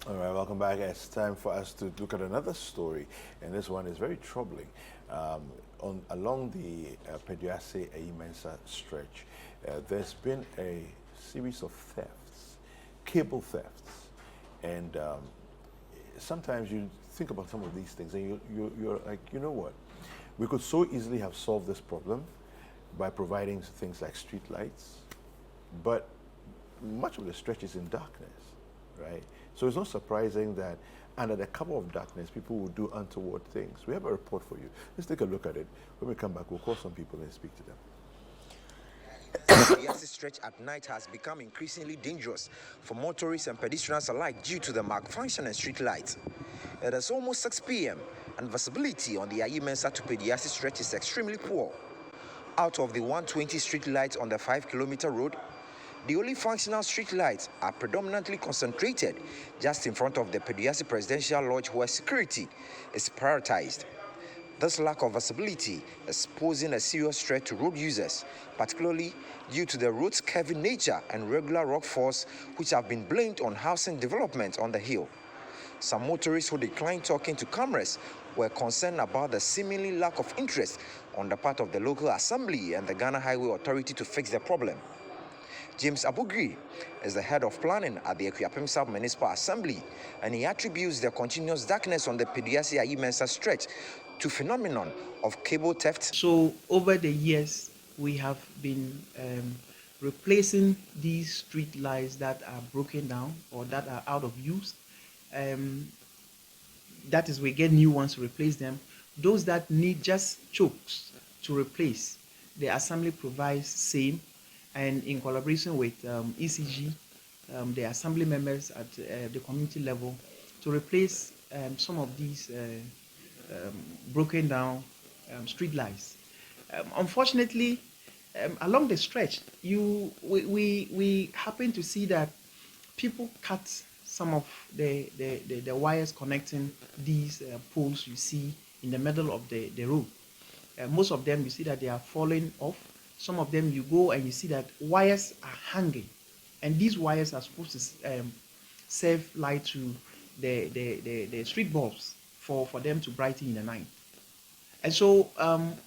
All right, welcome back. It's time for us to look at another story, and this one is very troubling. Along the Peduase Ayi-Mensah stretch, there's been a series of thefts, cable thefts, and sometimes you think about some of these things, and you're like, you know what? We could so easily have solved this problem by providing things like street lights, but much of the stretch is in darkness, right? So it's not surprising that under the cover of darkness, people will do untoward things. We have a report for you. Let's take a look at it. When we come back, we'll call some people and speak to them. The Peduase stretch at night has become increasingly dangerous for motorists and pedestrians alike due to the malfunction and street lights. It is almost 6 p.m. and visibility on the Ayi-Mensah to Peduase stretch is extremely poor. Out of the 120 street lights on the 5-kilometer road, the only functional street lights are predominantly concentrated just in front of the Peduase Presidential Lodge, where security is prioritized. This lack of visibility is posing a serious threat to road users, particularly due to the road's curvy nature and regular rockfalls, which have been blamed on housing development on the hill. Some motorists who declined talking to cameras were concerned about the seemingly lack of interest on the part of the local assembly and the Ghana Highway Authority to fix the problem. James Abugri is the head of planning at the Peduase South Municipal Assembly, and he attributes the continuous darkness on the Peduase Ayi-Mensah stretch to phenomenon of cable theft. So over the years, we have been replacing these street lights that are broken down or that are out of use. That is, we get new ones to replace them. Those that need just chokes to replace, the assembly provides same, and in collaboration with ECG, the assembly members at the community level, to replace some of these broken down street lights. Unfortunately, along the stretch, we happen to see that people cut some of the wires connecting these poles you see in the middle of the road. Most of them, you see that they are falling off. Some of them, you go and you see that wires are hanging, and these wires are supposed to serve light to the street bulbs for them to brighten in the night. And so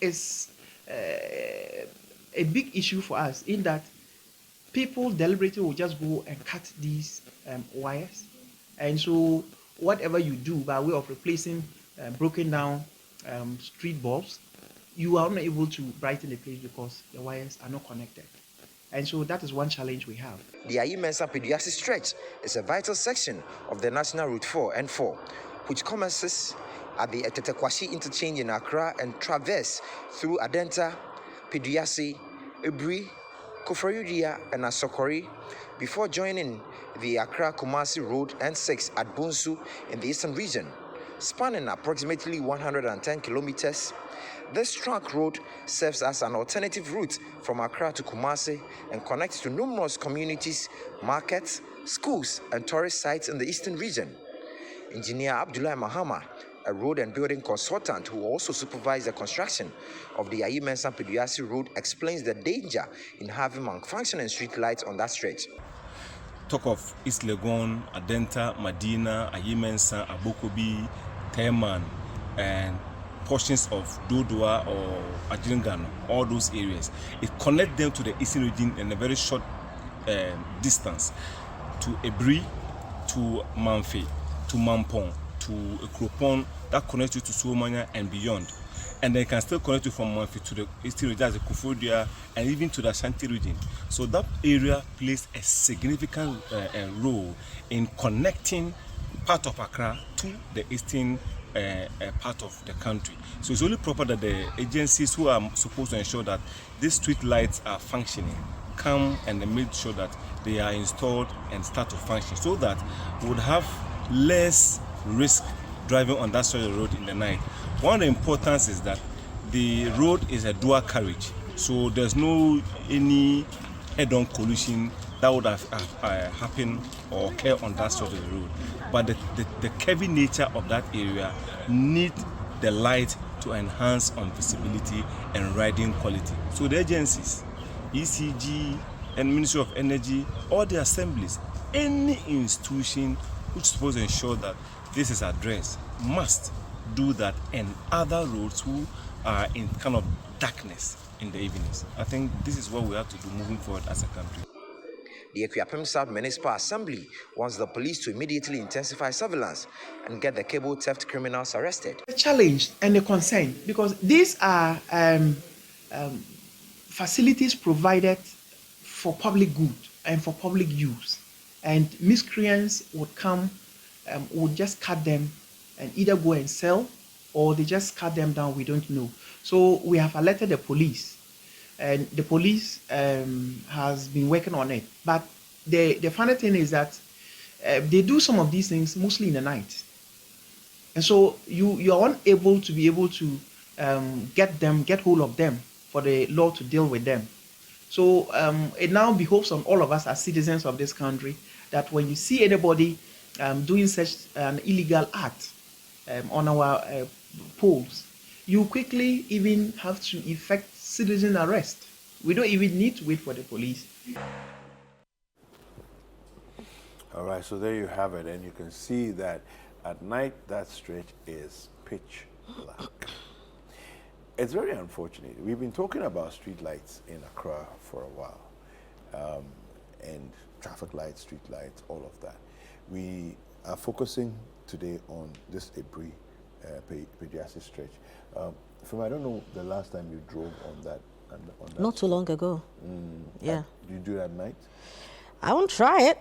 it's a big issue for us in that people deliberately will just go and cut these wires. And so whatever you do by way of replacing broken down street bulbs, you are not able to brighten the place because the wires are not connected. And so that is one challenge we have. The Ayi-Mensah Peduase stretch is a vital section of the National Route 4 and 4, which commences at the Etetekwashi interchange in Accra and traverse through Adenta, Peduase, Ebri, Koforidua, and Asokori before joining the Accra-Kumasi Road N6 at Bunsu in the eastern region. Spanning approximately 110 kilometers, this trunk road serves as an alternative route from Accra to Kumasi and connects to numerous communities, markets, schools, and tourist sites in the eastern region. Engineer Abdullahi Mahama, a road and building consultant who also supervised the construction of the Ayi-Mensah Peduase road, explains the danger in having malfunctioning street lights on that stretch. Talk of East Legon, Adenta, Madina, Ayi-Mensah, Abokobi, Teman, and portions of Dodua or Ajingano, all those areas. It connects them to the eastern region in a very short distance, to Ebri, to Manfe, to Mampong, to Ekropon, that connects you to Somanya and beyond. And they can still connect you from Manfe to the eastern region, as the Koforidua, and even to the Ashanti region. So that area plays a significant role in connecting part of Accra to the eastern part of the country. So it's only proper that the agencies who are supposed to ensure that these street lights are functioning come and make sure that they are installed and start to function, so that we would have less risk driving on that sort of road in the night. One of the importance is that the road is a dual carriage, so there's no any head-on collision that would have happened or occur on that sort of road. But the curvy nature of that area need the light to enhance on visibility and riding quality. So the agencies, ECG and Ministry of Energy, all the assemblies, any institution which is supposed to ensure that this is addressed, must do that, and other roads who are in kind of darkness in the evenings. I think this is what we have to do moving forward as a country. The Akuapem South Municipal Assembly wants the police to immediately intensify surveillance and get the cable theft criminals arrested. A challenge and a concern, because these are facilities provided for public good and for public use, and miscreants would come, would just cut them and either go and sell, or they just cut them down, we don't know. So we have alerted the police, and the police has been working on it. But the funny thing is that they do some of these things mostly in the night. And so you are unable to be able to get hold of them for the law to deal with them. So it now behoves on all of us as citizens of this country that when you see anybody doing such an illegal act on our poles, you quickly even have to effect citizen arrest. We don't even need to wait for the police. All right, so there you have it, and you can see that at night that stretch is pitch black. It's very unfortunate. We've been talking about street lights in Accra for a while, and traffic lights, street lights, all of that. We are focusing today on this Abri Peduase stretch. From I don't know the last time you drove on that. Not too long ago. Yeah. Do you do that at night? I won't try it.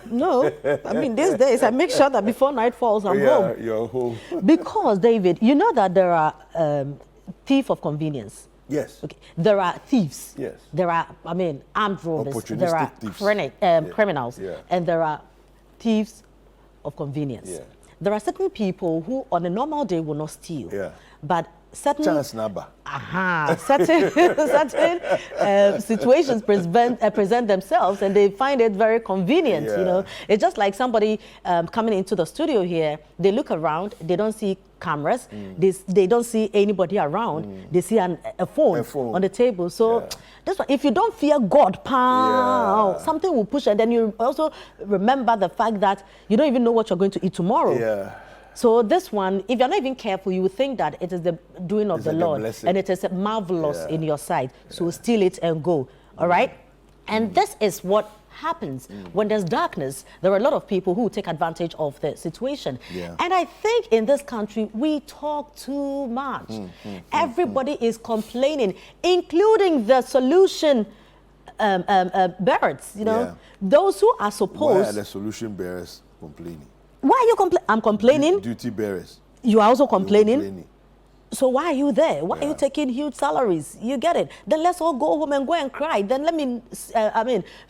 No. I mean, these days, I make sure that before night falls, I'm home. You're home. Because, David, you know that there are thieves of convenience. Yes. Okay. There are thieves. Yes. There are, I mean, armed robbers. There are thieves. criminals. Yeah. And there are thieves of convenience. Yeah. There are certain people who, on a normal day, will not steal. Yeah. But certain situations present themselves, and they find it very convenient. Yeah. You know, it's just like somebody coming into the studio here. They look around, they don't see cameras, they don't see anybody around. They see a phone on the table. So that's why, if you don't fear God, something will push, and then you also remember the fact that you don't even know what you're going to eat tomorrow. Yeah. So this one, if you're not even careful, you would think that it is the doing of the like Lord, and it is marvelous in your sight. So steal it and go, all right? And this is what happens when there's darkness. There are a lot of people who take advantage of the situation. Yeah. And I think in this country, we talk too much. Everybody is complaining, including the solution bearers, you know, those who are supposed... Why are the solution bearers complaining? Why are you complaining? I'm complaining. Duty bearers. You are also complaining. So why are you there? Why are you taking huge salaries? You get it. Then let's all go home and go and cry. Then let me,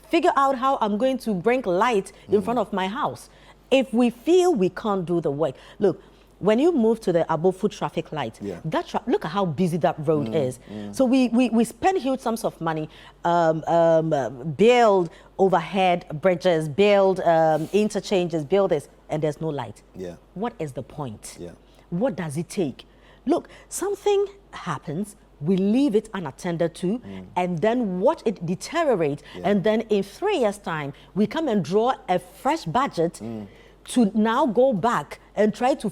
figure out how I'm going to bring light in front of my house. If we feel we can't do the work. Look, when you move to the above foot traffic light, look at how busy that road is. So we spend huge sums of money, build overhead bridges, build interchanges, build this, and there's no light. Yeah. What is the point? Yeah. What does it take? Look, something happens, we leave it unattended to, and then watch it deteriorate, and then in 3 years' time, we come and draw a fresh budget to now go back and try to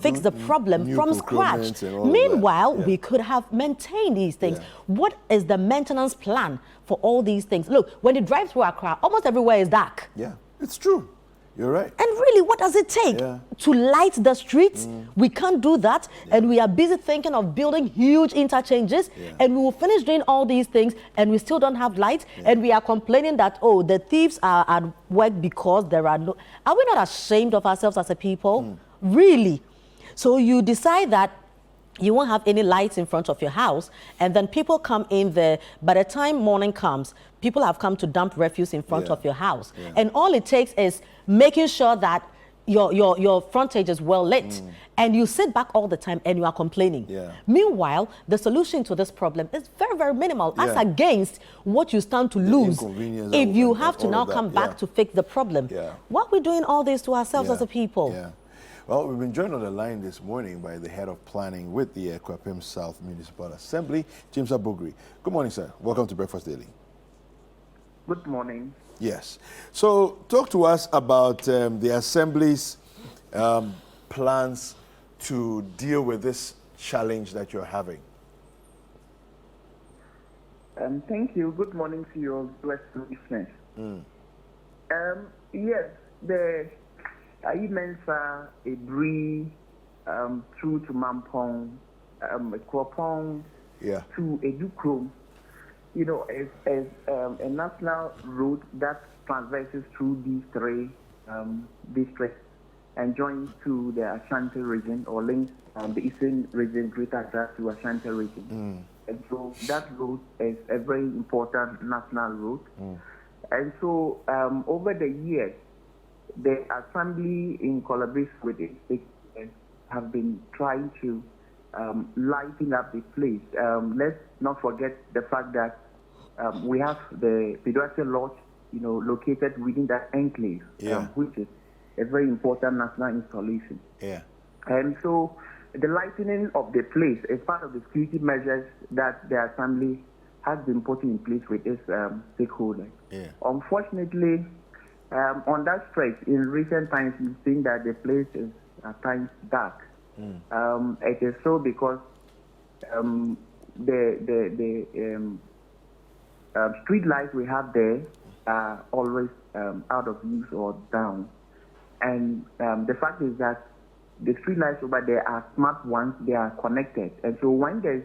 fix the problem from scratch. Meanwhile, we could have maintained these things. What is the maintenance plan for all these things? Look, when you drive through Accra, almost everywhere is dark. Yeah, it's true. You're right. And really, what does it take to light the streets? We can't do that. And we are busy thinking of building huge interchanges. And we will finish doing all these things, and we still don't have light. And we are complaining that, oh, the thieves are at work because there are no... Are we not ashamed of ourselves as a people? Really? So you decide that you won't have any lights in front of your house, and then people come in there. By the time morning comes, people have come to dump refuse in front of your house. And all it takes is making sure that your frontage is well lit, and you sit back all the time and you are complaining. Meanwhile, the solution to this problem is very, very minimal as against what you stand to lose if you have to now come back to fix the problem. Why are we doing all this to ourselves as a people? Well, we've been joined on the line this morning by the head of planning with the Akuapem South Municipal Assembly, James Abogri. Good morning, sir. Welcome to Breakfast Daily. Good morning. Yes. So talk to us about the Assembly's plans to deal with this challenge that you're having. Thank you. Good morning to your listeners. Yes, the Ayi-Mensah, Ebri, through to Mampong, Kropong, to Edukro, you know, as a national road that traverses through these three districts and joins to the Ashanti region, or links the eastern region, Greater Accra, to Ashanti region. And so that road is a very important national road. And so over the years, the Assembly, in collaboration with it, have been trying to lighten up the place. Let's not forget the fact that we have the Peduase Lodge, you know, located within that enclave, which is a very important national installation. And so the lightening of the place is part of the security measures that the Assembly has been putting in place with its stakeholders. Unfortunately, on that stretch, in recent times, we've seen that the place is at times dark. It is so because the street lights we have there are always out of use or down. And the fact is that the street lights over there are smart ones, they are connected. And so when there's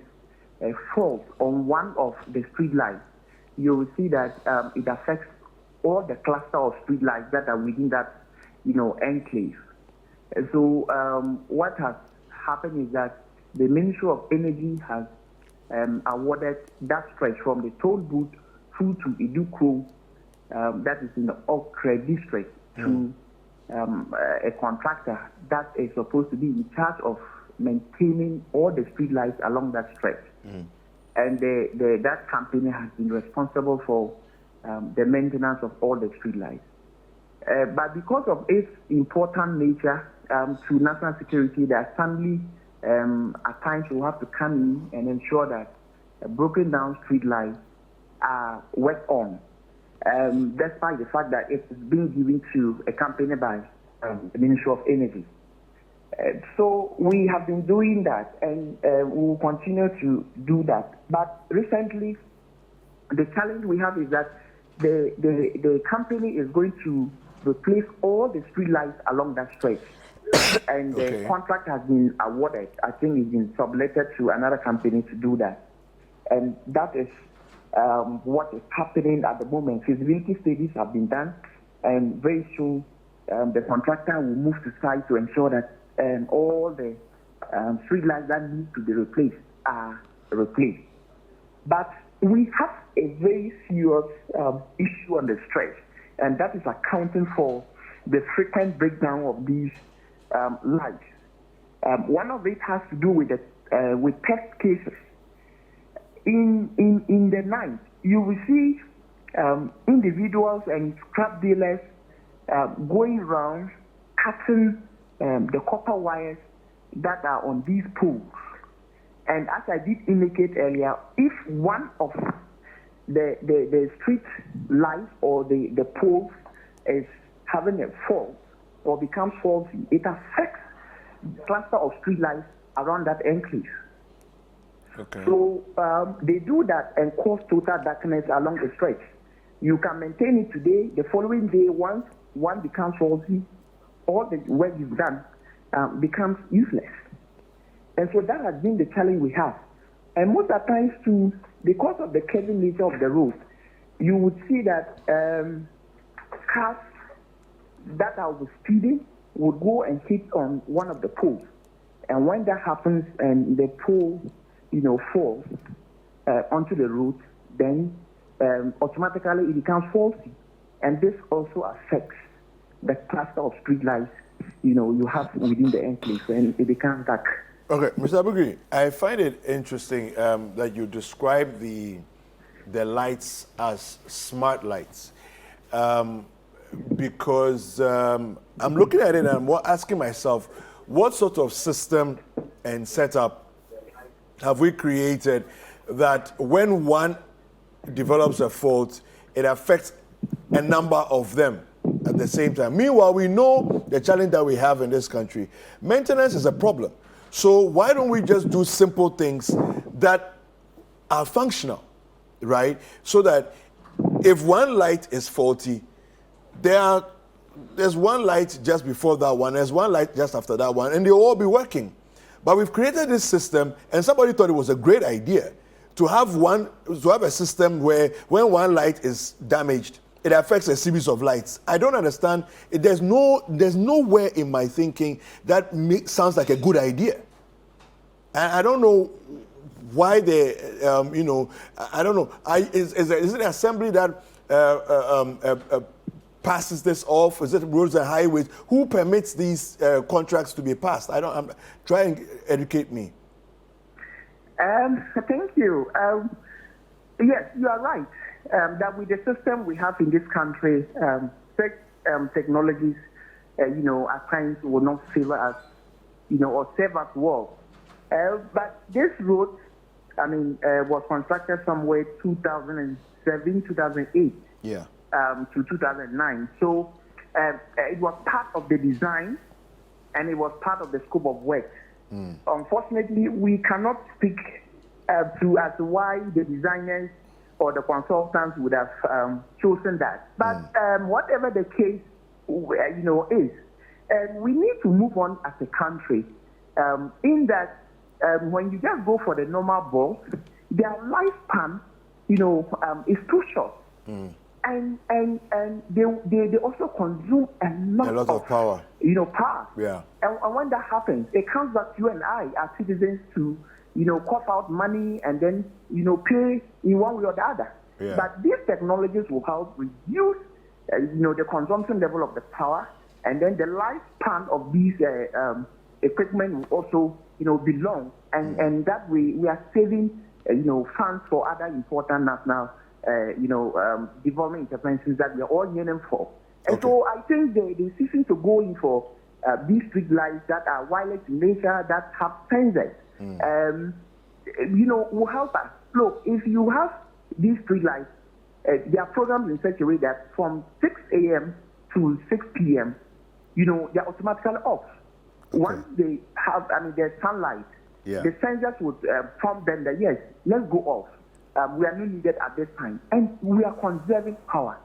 a fault on one of the street lights, you will see that it affects all the cluster of street lights that are within that, you know, enclave. And so what has happened is that the Ministry of Energy has awarded that stretch from the toll booth through to Edukro, that is in the Okre district, to a contractor that is supposed to be in charge of maintaining all the street lights along that stretch. And that company has been responsible for the maintenance of all the street lights. But because of its important nature to national security, the Assembly at times will have to come in and ensure that broken down street lights are worked on, despite the fact that it is being given to a company by the Ministry of Energy. So we have been doing that, and we will continue to do that. But recently, the challenge we have is that the company is going to replace all the street lights along that stretch. And the contract has been awarded. I think it's been subletted to another company to do that. And that is what is happening at the moment. Feasibility studies have been done, and very soon the contractor will move to site to ensure that all the street lights that need to be replaced are replaced. But we have a very serious issue on the stretch, and that is accounting for the frequent breakdown of these lights. One of it has to do with theft cases. In the night, you will see individuals and scrap dealers going around cutting the copper wires that are on these poles. And as I did indicate earlier, if one of the street lights or the poles is having a fault or becomes faulty, it affects the cluster of street lights around that enclave. So they do that and cause total darkness along the stretch. You can maintain it today, the following day, once one becomes faulty, all the work you've done becomes useless. And so that has been the challenge we have. And most of the times, too, because of the curving nature of the road, you would see that cars that are speeding would go and hit on one of the poles. And when that happens and the pole, you know, falls onto the road, then automatically it becomes faulty. And this also affects the cluster of street lights, you know, you have within the enclave, and it becomes dark. Okay, Mr. Abugri, I find it interesting that you describe the lights as smart lights, because I'm looking at it and I'm asking myself, what sort of system and setup have we created that when one develops a fault, it affects a number of them at the same time. Meanwhile, we know the challenge that we have in this country. Maintenance is a problem. So why don't we just do simple things that are functional, right? So that if one light is faulty, there's one light just before that one, there's one light just after that one, and they'll all be working. But we've created this system, and somebody thought it was a great idea to have a system where when one light is damaged, it affects a series of lights. I don't understand. There's nowhere in my thinking that sounds like a good idea. And I don't know why they, I don't know. Is it an assembly that passes this off? Is it roads and highways? Who permits these contracts to be passed? I'm trying to educate me. Thank you. Yes, you are right. That with the system we have in this country, technologies, at times will not favor us, or serve us well. But this road, was constructed somewhere 2007, 2008. Yeah. To 2009. So it was part of the design and it was part of the scope of work. Unfortunately, we cannot speak as to why the designers or the consultants would have chosen that. But whatever the case, is, we need to move on as a country in that when you just go for the normal bulbs, their lifespan, is too short. And they also consume a lot of power. Power. Yeah. And when that happens, it comes back to you and I, as citizens, to cough out money and then pay in one way or the other. Yeah. But these technologies will help reduce the consumption level of the power, and then the lifespan of these equipment will also be long, and that way we are saving funds for other important national development interventions that we are all yearning for. And so I think the decision to go in for these street lights that are wireless in nature, that have sensors, will help us. Look, if you have these street lights, they are programmed in such a way that from 6 a.m. to 6 p.m., they're automatically off. Once they have, there's sunlight, the sensors would prompt them that, yes, let's go off. We are not needed at this time. And we are conserving power.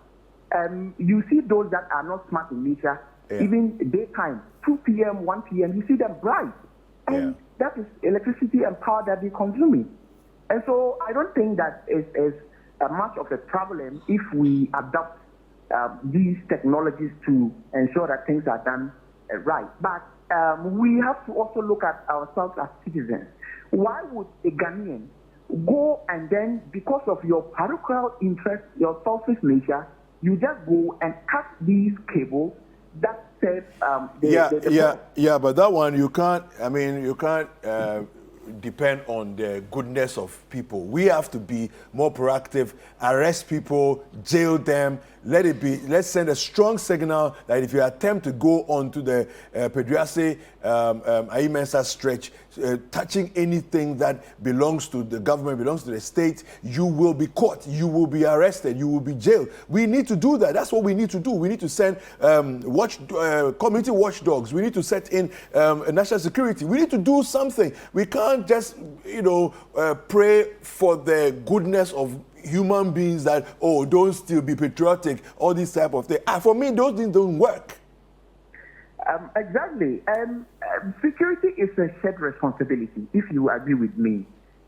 You see those that are not smart in nature, even daytime, 2 p.m., 1 p.m., you see them bright. And that is electricity and power that they're consuming. And so I don't think that is much of a problem if we adopt these technologies to ensure that things are done right. But we have to also look at ourselves as citizens. Why would a Ghanaian go and then, because of your parochial interest, your selfish nature, you just go and cut these cables that serve but that one you can't. You can't depend on the goodness of people. We have to be more proactive, arrest people, jail them. Let's send a strong signal that if you attempt to go onto the Peduase Ayi-Mensah stretch, touching anything that belongs to the government, belongs to the state, you will be caught, you will be arrested, you will be jailed. We need to do that. That's what we need to do. We need to send community watchdogs. We need to set in national security. We need to do something. We can't just, pray for the goodness of human beings that, don't still be patriotic, all these type of things. For me, those things don't work. Exactly. Security is a shared responsibility, if you agree with me.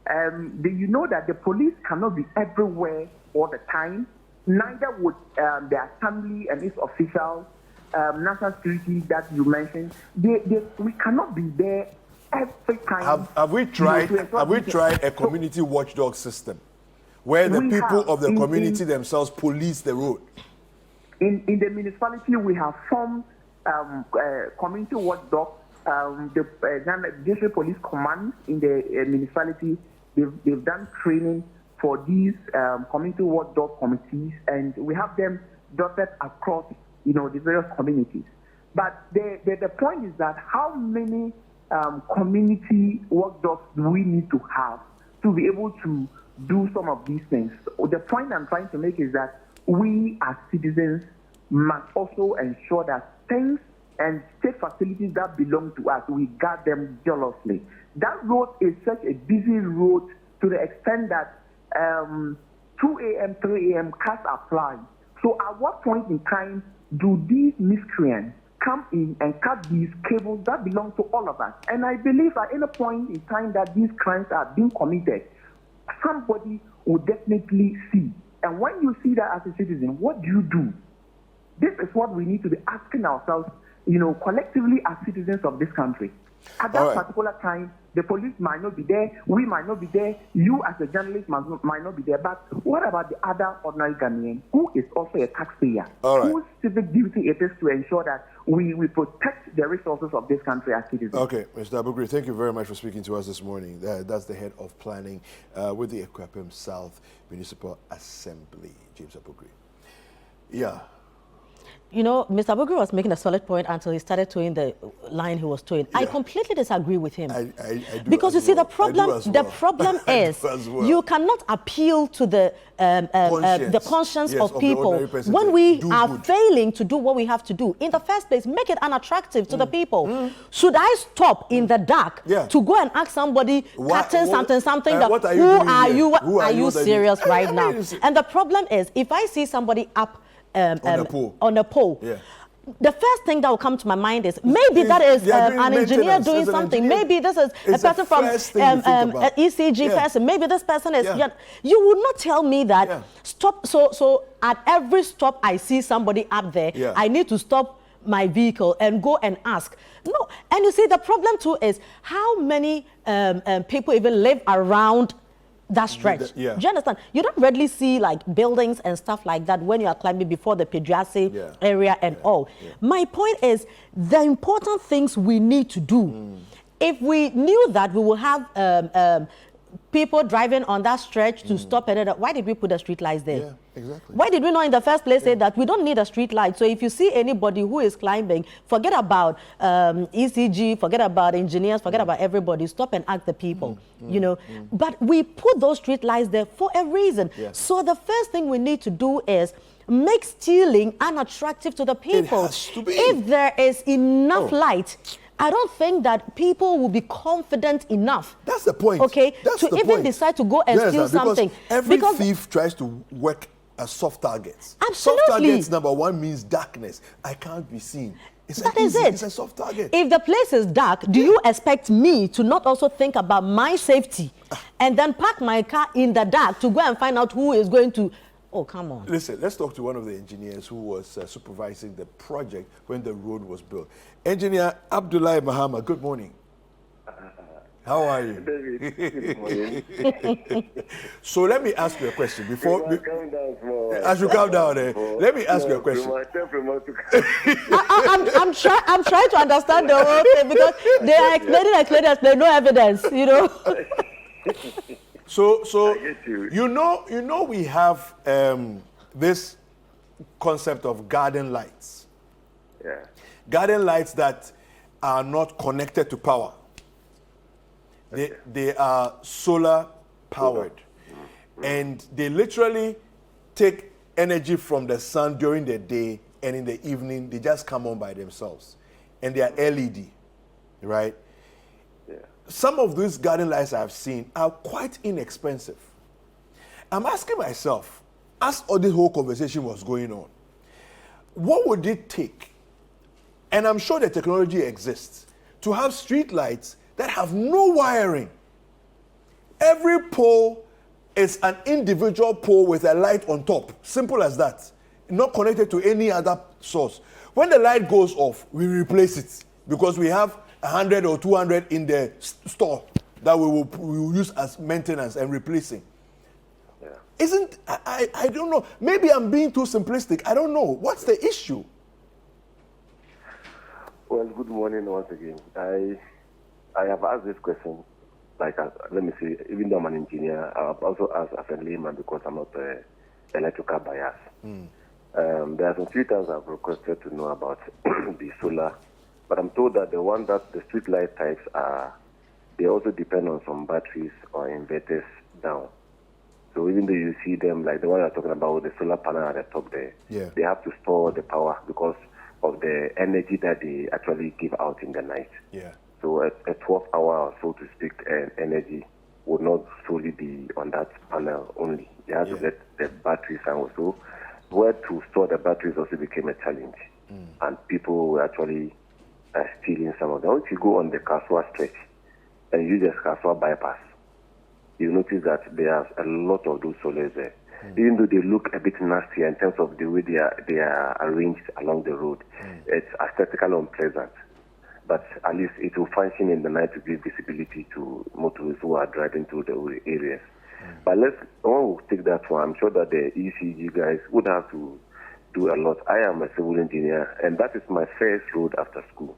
You know that the police cannot be everywhere all the time. Neither would the assembly and its officials, national security that you mentioned. We cannot be there every time. Have we tried a community watchdog system where the people of the community themselves police the road? In the municipality, we have formed community watchdog. The district police command in the municipality, they've done training for these community watchdog committees, and we have them dotted across, the various communities. But the point is that how many community watchdogs do we need to have to be able to do some of these things? The point I'm trying to make is that we as citizens must also ensure that things and state facilities that belong to us, we guard them jealously. That road is such a busy road to the extent that 2 a.m., 3 a.m. cars are flying. So at what point in time do these miscreants come in and cut these cables that belong to all of us? And I believe at any point in time that these crimes are being committed, somebody will definitely see. And when you see that as a citizen, what do you do? This is what we need to be asking ourselves, collectively as citizens of this country. At that particular time, the police might not be there, we might not be there, you as a journalist might not be there, but what about the other ordinary Ghanaian who is also a taxpayer? Whose civic duty it is to ensure that we protect the resources of this country as citizens? Okay, Mr. Abugri, thank you very much for speaking to us this morning. That's the head of planning with the Ekwapim South Municipal Assembly, James Abugri. Yeah. Mr. Abugri was making a solid point until he started towing the line he was towing. Yeah. I completely disagree with him. I do because you see, the problem is you cannot appeal to the conscience of people when we are failing to do what we have to do. In the first place, make it unattractive to the people. Should I stop in the dark to go and ask somebody, Captain something, who are you serious right now? And the problem is, if I see somebody up on a pole. Yeah. The first thing that will come to my mind is maybe that is an engineer doing something. Maybe this is a person from an ECG person. Maybe this person is. Yeah. You would not tell me that stop. So at every stop I see somebody up there, I need to stop my vehicle and go and ask. No. And you see, the problem too is how many people even live around that stretch. Do you understand? You don't readily see like buildings and stuff like that when you are climbing before the Peduase area and all. My point is the important things we need to do. If we knew that we will have people driving on that stretch to stop and why did we put the street lights there? Yeah, exactly. Why did we not in the first place say that we don't need a street light? So if you see anybody who is climbing, forget about ECG, forget about engineers, forget about everybody, stop and ask the people, But we put those street lights there for a reason. So the first thing we need to do is make stealing unattractive to the people. It has to be. If there is enough light, I don't think that people will be confident enough. That's the point. Okay, to even decide to go and steal something. Every thief tries to work at soft targets. Absolutely. Soft targets, number one, means darkness. I can't be seen. It's a soft target. If the place is dark, do you expect me to not also think about my safety and then park my car in the dark to go and find out who is going to... Oh, come on. Listen, let's talk to one of the engineers who was supervising the project when the road was built. Engineer Abdullahi Mahama, good morning. How are you? Good morning. So let me ask you a question before... As you calm down there, let me ask you a question. I'm trying to understand the whole thing because they are explaining, no evidence, So we have this concept of garden lights. Yeah. Garden lights that are not connected to power. They are solar powered. And they literally take energy from the sun during the day, and in the evening they just come on by themselves. And they are LED, right? Some of these garden lights I've seen are quite inexpensive. I'm asking myself, as all this whole conversation was going on, what would it take, and I'm sure the technology exists, to have street lights that have no wiring? Every pole is an individual pole with a light on top. Simple as that. Not connected to any other source. When the light goes off, we replace it because we have 100 or 200 in the store that we will use as maintenance and replacing. I don't know. Maybe I'm being too simplistic. I don't know. What's the issue? Well, good morning once again. I have asked this question, let me see, even though I'm an engineer, I've also asked as a layman because I'm not electrical bias. There are some few times I've requested to know about the solar. But I'm told that the street light types they also depend on some batteries or inverters down. So even though you see them, like the one I'm talking about, the solar panel at the top there, they have to store the power because of the energy that they actually give out in the night. So a 12-hour or so to speak energy would not solely be on that panel only. They have to get the batteries, and also where to store the batteries also became a challenge. And people were actually stealing some of them. If you go on the Kaswa stretch and use the Kaswa bypass, you notice that there are a lot of those solars there. Even though they look a bit nasty in terms of the way they are arranged along the road, it's aesthetically unpleasant. But at least it will function in the night to give visibility to motorists who are driving through the areas. But when we take that one, I'm sure that the ECG guys would have to do a lot. I am a civil engineer, and that is my first road after school.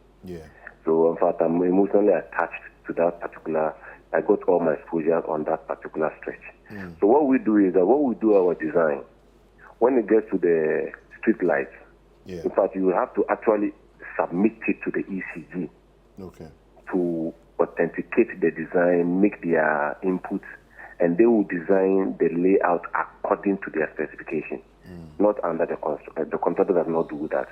So in fact, I'm emotionally attached to that particular. I got all my exposure on that particular stretch. So what we do is that when we do our design, when it gets to the street lights, in fact, you have to actually submit it to the ECG to authenticate the design, make their inputs, and they will design the layout according to their specification, not under the contractor. The contractor does not do that.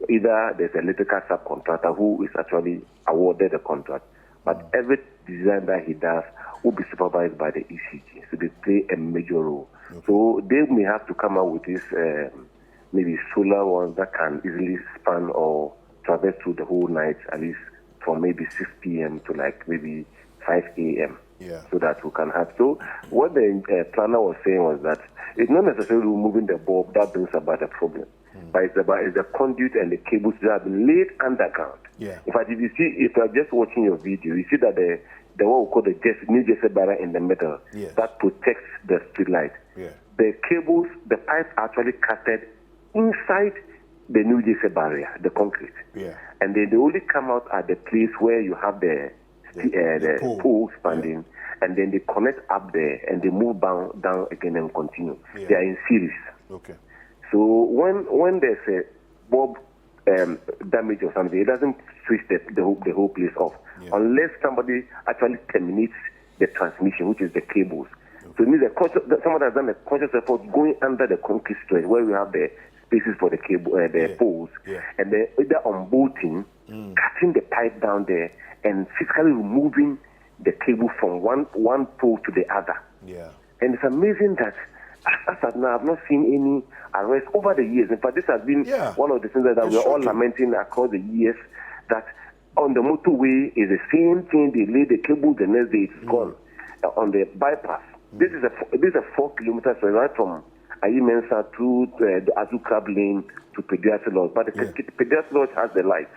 Either there's an electrical subcontractor who is actually awarded the contract, but every design that he does will be supervised by the ECG. So they play a major role. So they may have to come out with this maybe solar ones that can easily span or traverse through the whole night, at least from maybe 6 p.m. to like maybe 5 a.m. So that we can have. So what the planner was saying was that it's not necessarily removing the bulb that brings about the problem, but it's the conduit and the cables that have been laid underground. In fact, if you are just watching your video, you see that the what we call the new Jersey barrier in the middle that protects the street light. The cables, the pipes are actually cutted inside the new Jersey barrier, the concrete. And then they only come out at the place where you have the pole standing, and then they connect up there and they move down again and continue. They are in series. So when there's a bulb damage or something, it doesn't switch the whole place off unless somebody actually terminates the transmission, which is the cables. So it means someone has done a conscious effort going under the concrete stretch where we have the spaces for the cable, the poles, and then either unbolting, cutting the pipe down there, and physically removing the cable from one pole to the other. And it's amazing that as of now, I've not seen any arrest over the years. In fact, this has been one of the things that we're all lamenting across the years, that on the motorway is the same thing. They lay the cable, the next day it's gone. On the bypass, this is a 4 kilometers right from Ayi-Mensah to the Azukrab Lane to Peduase Lodge. But the Peduase Lodge has the lights.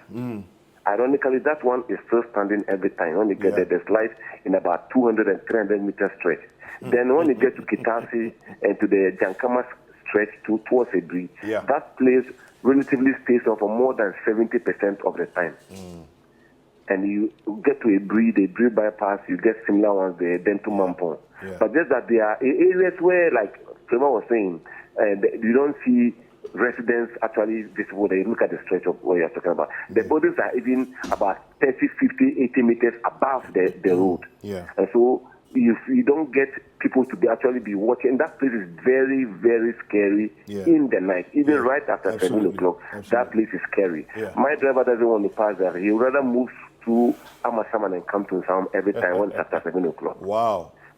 Ironically, that one is still standing every time. When you get there, there's lights in about 200 and 300 meter stretch. Then when you get to Kitasi and to the Jankama stretch towards a bridge, that place relatively stays on for more than 70% of the time. And you get to a bridge bypass, you get similar ones there, then to Mampong. But just that there are areas where, like Prema was saying, you don't see residents actually visible. They look at the stretch of what you're talking about. The buildings are even about 30, 50, 80 meters above the road. And so you don't get people to actually be watching. That place is very, very scary in the night. Even right after 7 o'clock, that place is scary. My driver doesn't want to pass there. He would rather move to Amasaman and come to Sound every time when after 7 o'clock.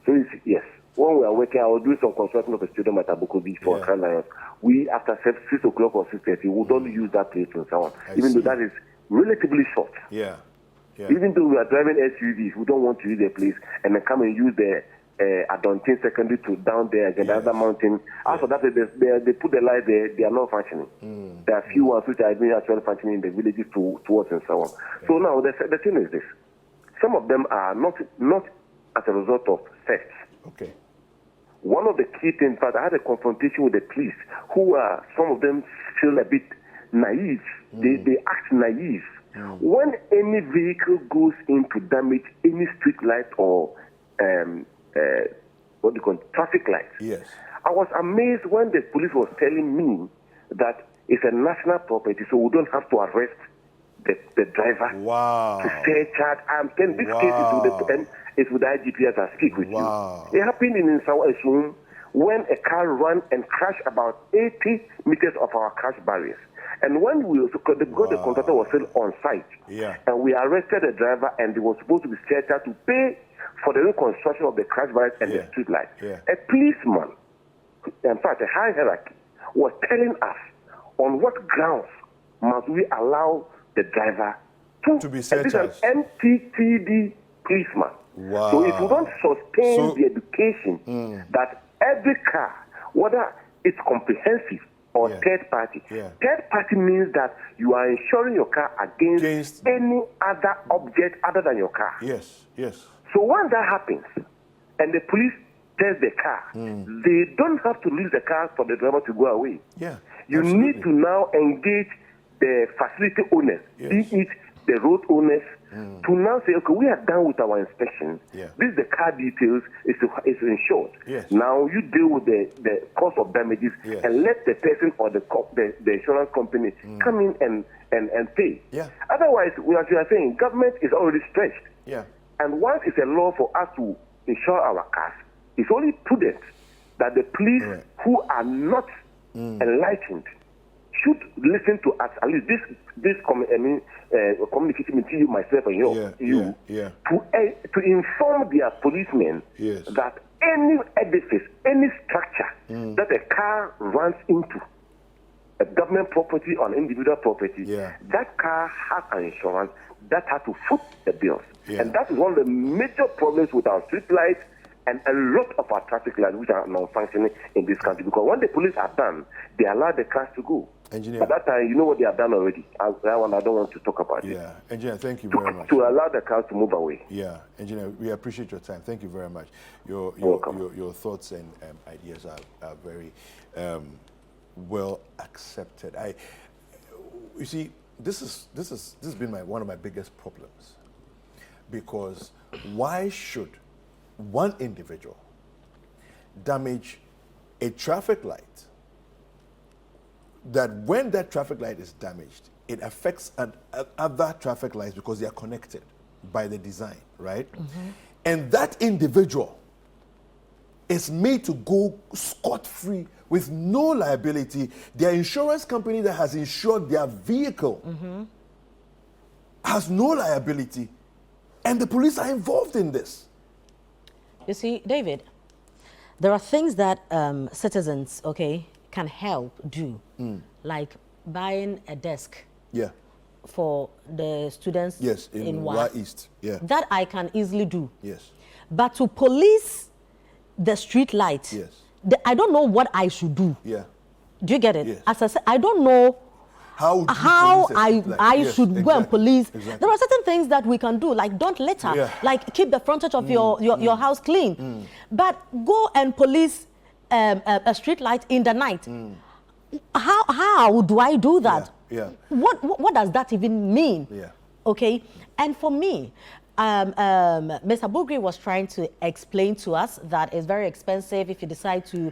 So yes, when we are working, I will do some construction of a stadium at Abokobi for Lions. We, after 6 o'clock or 6:30, we don't use that place in Sound, even though that is relatively short. Even though we are driving SUVs, we don't want to use the place and then come and use the Adontin secondary to down there again, the other mountain. After that, they put the light there, they are not functioning. There are few ones which are even actually functioning in the villages towards and so on. So now, the thing is this. Some of them are not as a result of theft. One of the key things, in fact, I had a confrontation with the police who are, some of them feel a bit naive. They act naive. When any vehicle goes in to damage any street light or what do you call it, traffic lights, I was amazed when the police was telling me that it's a national property, so we don't have to arrest the driver to search out. I'm saying this case is with the IGP as I speak with you. It happened in Sawa Esum when a car ran and crashed about 80 meters of our crash barriers. And when we also the contractor was still on site, and we arrested the driver, and they were supposed to be charged to pay for the reconstruction of the crash barriers and the street lights. A policeman, in fact, a high hierarchy, was telling us on what grounds must we allow the driver to be set as an MTTD policeman. So if we don't sustain the education that every car, whether it's comprehensive or third party, third party means that you are insuring your car against any other object other than your car. Yes. So once that happens, and the police test the car, they don't have to leave the car for the driver to go away. You need to now engage the facility owners, be it the road owners, to now say, okay, we are done with our inspection. This is the car details, is insured. Now you deal with the cost of damages and let the person or the insurance company come in and pay. Otherwise, as you are saying, government is already stretched. And once it's a law for us to insure our cars, it's only prudent that the police who are not enlightened should listen to us, at least this communication between you, myself, and you, to inform their policemen that any edifice, any structure that a car runs into, a government property or individual property, that car has an insurance that has to foot the bills. And that is one of the major problems with our street lights and a lot of our traffic lights which are non-functioning in this country. Because when the police are done, they allow the cars to go. Engineer. At that time, you know what they have done already. That one I don't want to talk about it. Engineer, thank you very much. To allow the cars to move away. Engineer, we appreciate your time. Thank you very much. Your thoughts and ideas are very well accepted. You see, this has been one of my biggest problems, because why should one individual damage a traffic light that when that traffic light is damaged, it affects other traffic lights because they are connected by the design, right? And that individual is made to go scot-free with no liability. Their insurance company that has insured their vehicle has no liability, and the police are involved in this. You see, David, there are things that citizens, can help do, like buying a desk for the students in Wa East. That I can easily do. But to police the street light, I don't know what I should do. Do you get it? As I said, I don't know how I should go and police. There are certain things that we can do, like don't litter, like keep the frontage of your house clean. But go and police a street light in the night. How do I do that? What does that even mean? Okay, and for me, Mr. Bugri was trying to explain to us that it's very expensive if you decide to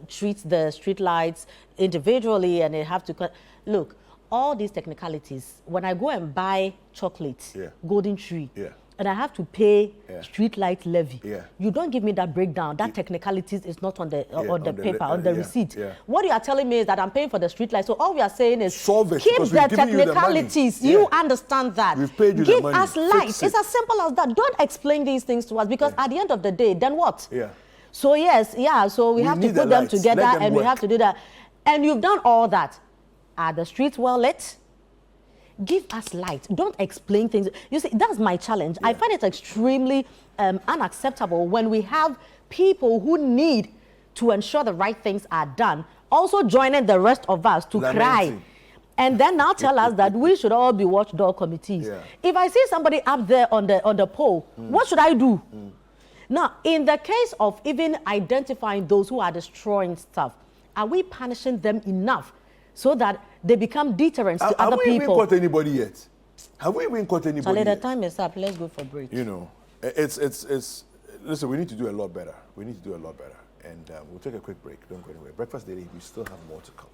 treat the street lights individually, and they have to look, all these technicalities. When I go and buy chocolate, golden tree, and I have to pay street light levy, you don't give me that breakdown. That technicalities is not on the paper, on the receipt. What you are telling me is that I'm paying for the street light. So all we are saying is solve it, keep the technicalities. You understand that. We've paid you give the money. us light. It's as simple as that. Don't explain these things to us, because at the end of the day, then what? So so we have to put them together, and we have to do that. And you've done all that. Are the streets well lit? Give us light. Don't explain things. You see, that's my challenge. I find it extremely unacceptable when we have people who need to ensure the right things are done also joining the rest of us to cry. And then now tell us that we should all be watchdog committees. If I see somebody up there on the pole, what should I do? Now, in the case of even identifying those who are destroying stuff, are we punishing them enough so that they become deterrents to other people? Have we even caught anybody yet? Have we even caught anybody yet? The time is up. Let's go for break. You know, listen, we need to do a lot better. We need to do a lot better. And we'll take a quick break. Don't go anywhere. Breakfast Daily, we still have more to come.